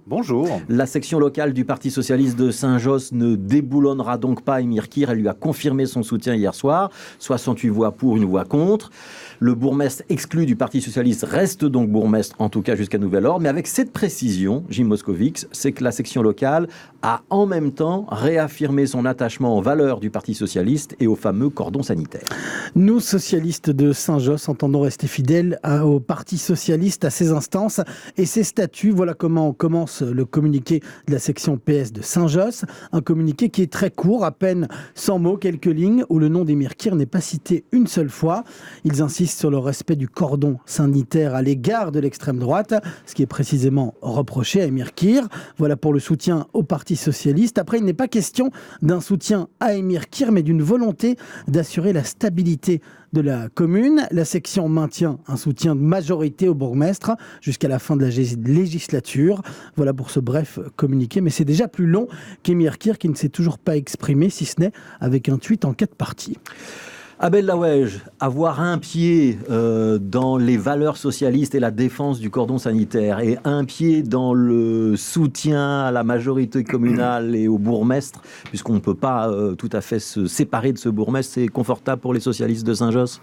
Bonjour. La section locale du Parti socialiste de Saint-Josse ne déboulonnera donc pas Émir Kir. Elle lui a confirmé son soutien hier soir. 68 voix pour, 1 voix contre. Le bourgmestre exclu du Parti socialiste reste donc bourgmestre, en tout cas jusqu'à nouvel ordre. Mais avec cette précision, Jim Moscovix, c'est que la section locale a en même temps réaffirmé son attachement aux valeurs du Parti socialiste et au fameux cordon sanitaire. Nous, socialistes de Saint-Josse, entendons rester fidèles au Parti socialiste, à ses instances et ses statuts. Voilà comment commence le communiqué de la section PS de Saint-Josse. Un communiqué qui est très court, à peine 100 mots, quelques lignes, où le nom d'Émir Kir n'est pas cité une seule fois. Ils insistent sur le respect du cordon sanitaire à l'égard de l'extrême droite, ce qui est précisément reproché à Émir Kir. Voilà pour le soutien au Parti socialiste. Après, il n'est pas question d'un soutien à Émir Kir, mais d'une volonté d'assurer la stabilité de la commune. La section maintient un soutien de majorité au bourgmestre jusqu'à la fin de la législature. Voilà pour ce bref communiqué, mais c'est déjà plus long qu'Émir Kir qui ne s'est toujours pas exprimé, si ce n'est avec un tweet en 4 parties. Abel Laouège, avoir un pied dans les valeurs socialistes et la défense du cordon sanitaire et un pied dans le soutien à la majorité communale et au bourgmestre, puisqu'on ne peut pas tout à fait se séparer de ce bourgmestre, c'est confortable pour les socialistes de Saint-Josse ?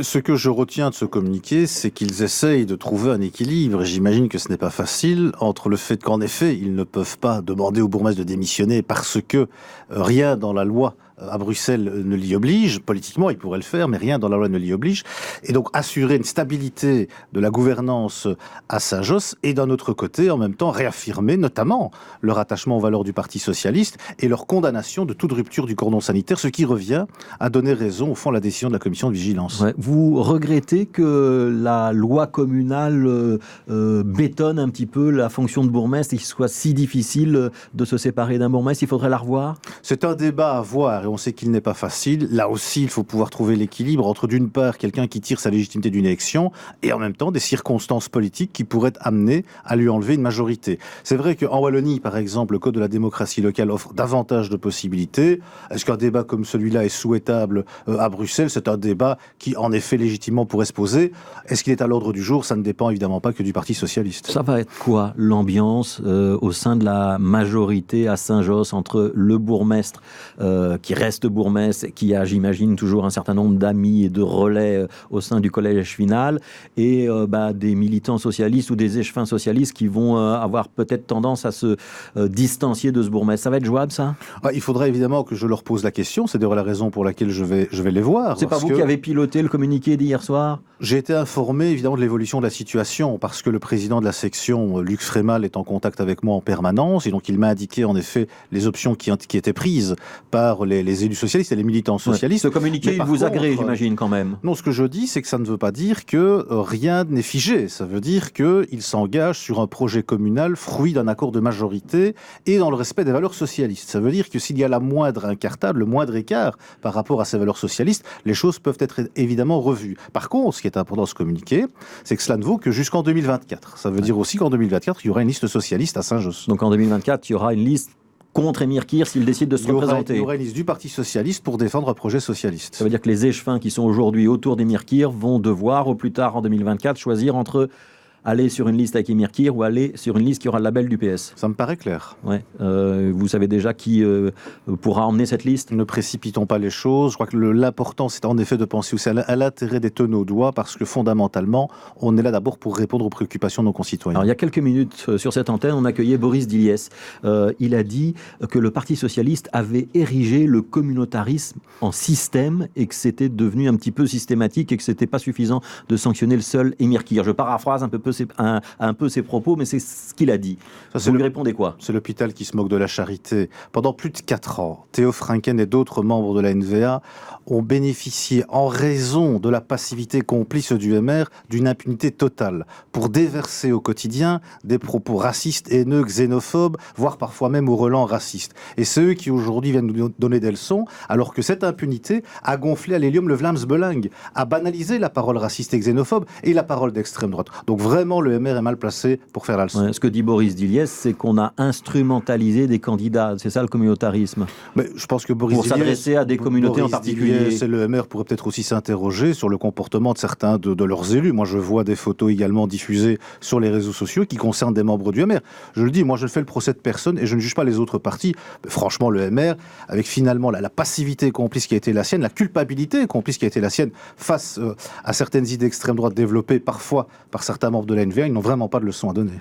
Ce que je retiens de ce communiqué, c'est qu'ils essayent de trouver un équilibre. J'imagine que ce n'est pas facile entre le fait qu'en effet, ils ne peuvent pas demander au bourgmestre de démissionner parce que rien dans la loi à Bruxelles ne l'y oblige. Politiquement, ils pourraient le faire, mais rien dans la loi ne l'y oblige. Et donc, assurer une stabilité de la gouvernance à Saint-Josse et d'un autre côté, en même temps, réaffirmer notamment leur attachement aux valeurs du Parti socialiste et leur condamnation de toute rupture du cordon sanitaire, ce qui revient à donner raison, au fond, à la décision de la commission de vigilance. Ouais. Vous regrettez que la loi communale bétonne un petit peu la fonction de bourgmestre et qu'il soit si difficile de se séparer d'un bourgmestre? Il faudrait la revoir? C'est un débat à avoir et on sait qu'il n'est pas facile. Là aussi, il faut pouvoir trouver l'équilibre entre d'une part quelqu'un qui tire sa légitimité d'une élection et en même temps des circonstances politiques qui pourraient amener à lui enlever une majorité. C'est vrai qu'en Wallonie, par exemple, le Code de la démocratie locale offre davantage de possibilités. Est-ce qu'un débat comme celui-là est souhaitable à Bruxelles? C'est un débat qui, en effet, légitimement pourrait se poser. Est-ce qu'il est à l'ordre du jour? Ça ne dépend évidemment pas que du Parti socialiste. Ça va être quoi l'ambiance au sein de la majorité à Saint-Josse entre le bourgmestre qui reste bourgmestre, qui a, j'imagine, toujours un certain nombre d'amis et de relais au sein du collège final, et des militants socialistes ou des échevins socialistes qui vont avoir peut-être tendance à se distancier de ce bourgmestre. Ça va être jouable, ça? Il faudra évidemment que je leur pose la question. C'est d'ailleurs la raison pour laquelle je vais les voir. C'est pas vous qui avez piloté le communiqué d'hier soir? J'ai été informé évidemment de l'évolution de la situation parce que le président de la section, Luc Frémal, est en contact avec moi en permanence et donc il m'a indiqué en effet les options qui étaient prises par les élus socialistes et les militants socialistes. Ce communiqué, il vous agrée, j'imagine, quand même. Non, ce que je dis, c'est que ça ne veut pas dire que rien n'est figé. Ça veut dire qu'il s'engage sur un projet communal fruit d'un accord de majorité et dans le respect des valeurs socialistes. Ça veut dire que s'il y a la moindre incartade, le moindre écart par rapport à ces valeurs socialistes, les choses peuvent être évidemment revues. Par contre, ce qui est important dans ce communiqué, c'est que cela ne vaut que jusqu'en 2024. Ça veut dire aussi qu'en 2024, il y aura une liste socialiste à Saint-Josse. Donc en 2024, il y aura une liste contre Émir Kir s'il décide de se représenter. Il y aura une liste du Parti socialiste pour défendre un projet socialiste. Ça veut dire que les échevins qui sont aujourd'hui autour d'Émir Kir vont devoir, au plus tard en 2024, choisir entre aller sur une liste avec Émir Kir ou aller sur une liste qui aura le label du PS. Ça me paraît clair. Ouais. Vous savez déjà qui pourra emmener cette liste? Ne précipitons pas les choses. Je crois que l'important, c'est en effet de penser aussi à l'intérêt des tenants au doigt, parce que fondamentalement, on est là d'abord pour répondre aux préoccupations de nos concitoyens. Alors, il y a quelques minutes, sur cette antenne, on accueillait Boris Diliès. Il a dit que le Parti socialiste avait érigé le communautarisme en système et que c'était devenu un petit peu systématique et que c'était pas suffisant de sanctionner le seul Émir Kir. Je paraphrase un peu ses propos, mais c'est ce qu'il a dit. Vous lui répondez quoi? C'est l'hôpital qui se moque de la charité. Pendant plus de 4 ans, Théo Frincken et d'autres membres de la NVA ont bénéficié, en raison de la passivité complice du MR, d'une impunité totale pour déverser au quotidien des propos racistes, haineux, xénophobes, voire parfois même au relent raciste. Et c'est eux qui aujourd'hui viennent nous donner des leçons, alors que cette impunité a gonflé à l'hélium le Vlaams Belang, a banalisé la parole raciste et xénophobe et la parole d'extrême droite. Donc vraiment, vraiment le MR est mal placé pour faire la leçon. Ouais, ce que dit Boris Diliès, c'est qu'on a instrumentalisé des candidats. C'est ça le communautarisme. Mais je pense que Boris Pour s'adresser à des communautés en particulier. Et le MR pourrait peut-être aussi s'interroger sur le comportement de certains de leurs élus. Moi, je vois des photos également diffusées sur les réseaux sociaux qui concernent des membres du MR. Je le dis, moi, je ne fais le procès de personne et je ne juge pas les autres partis. Mais franchement, le MR, avec finalement la passivité complice qui a été la sienne, la culpabilité complice qui a été la sienne face à certaines idées d'extrême droite développées parfois par certains membres de la NVA, ils n'ont vraiment pas de leçon à donner.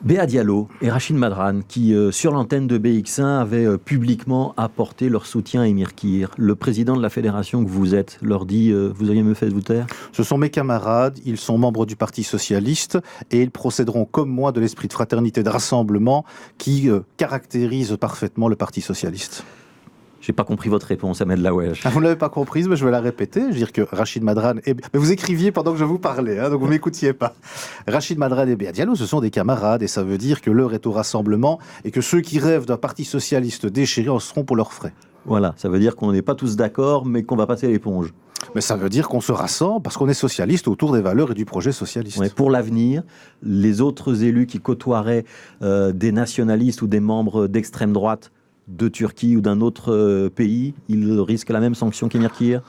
Béa Diallo et Rachid Madran, qui sur l'antenne de BX1 avaient publiquement apporté leur soutien à Émir Kir. Le président de la fédération que vous êtes leur dit vous auriez mieux fait de vous taire? Ce sont mes camarades, ils sont membres du Parti Socialiste et ils procéderont comme moi de l'esprit de fraternité, de rassemblement qui caractérise parfaitement le Parti Socialiste. J'ai pas compris votre réponse, Ahmed Laoueche. Vous ne l'avez pas comprise, mais je vais la répéter. Je veux dire que Rachid Madran... Mais vous écriviez pendant que je vous parlais, hein, donc vous ne m'écoutiez pas. Rachid Madran et Béa Diallo, ce sont des camarades, et ça veut dire que l'heure est au rassemblement, et que ceux qui rêvent d'un parti socialiste déchiré en seront pour leurs frais. Voilà, ça veut dire qu'on n'est pas tous d'accord, mais qu'on va passer l'éponge. Mais ça veut dire qu'on se rassemble parce qu'on est socialiste autour des valeurs et du projet socialiste. Ouais, pour l'avenir, les autres élus qui côtoieraient des nationalistes ou des membres d'extrême droite de Turquie ou d'un autre pays, ils risquent la même sanction qu'Émir Kir?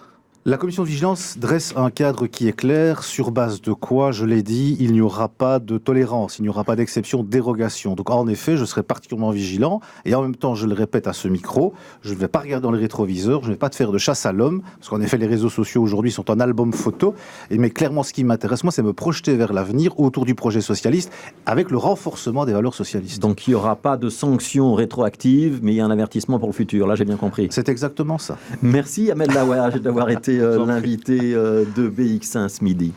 La commission de vigilance dresse un cadre qui est clair, sur base de quoi, je l'ai dit, il n'y aura pas de tolérance, il n'y aura pas d'exception, dérogation. Donc en effet, je serai particulièrement vigilant, et en même temps, je le répète à ce micro, je ne vais pas regarder dans le rétroviseur, je ne vais pas te faire de chasse à l'homme, parce qu'en effet, les réseaux sociaux aujourd'hui sont un album photo, mais clairement, ce qui m'intéresse, moi, c'est me projeter vers l'avenir autour du projet socialiste, avec le renforcement des valeurs socialistes. Donc il n'y aura pas de sanctions rétroactives, mais il y a un avertissement pour le futur, là j'ai bien compris. C'est exactement ça. Merci Ahmed Laoueche d'avoir été l'invité de BX1 ce midi.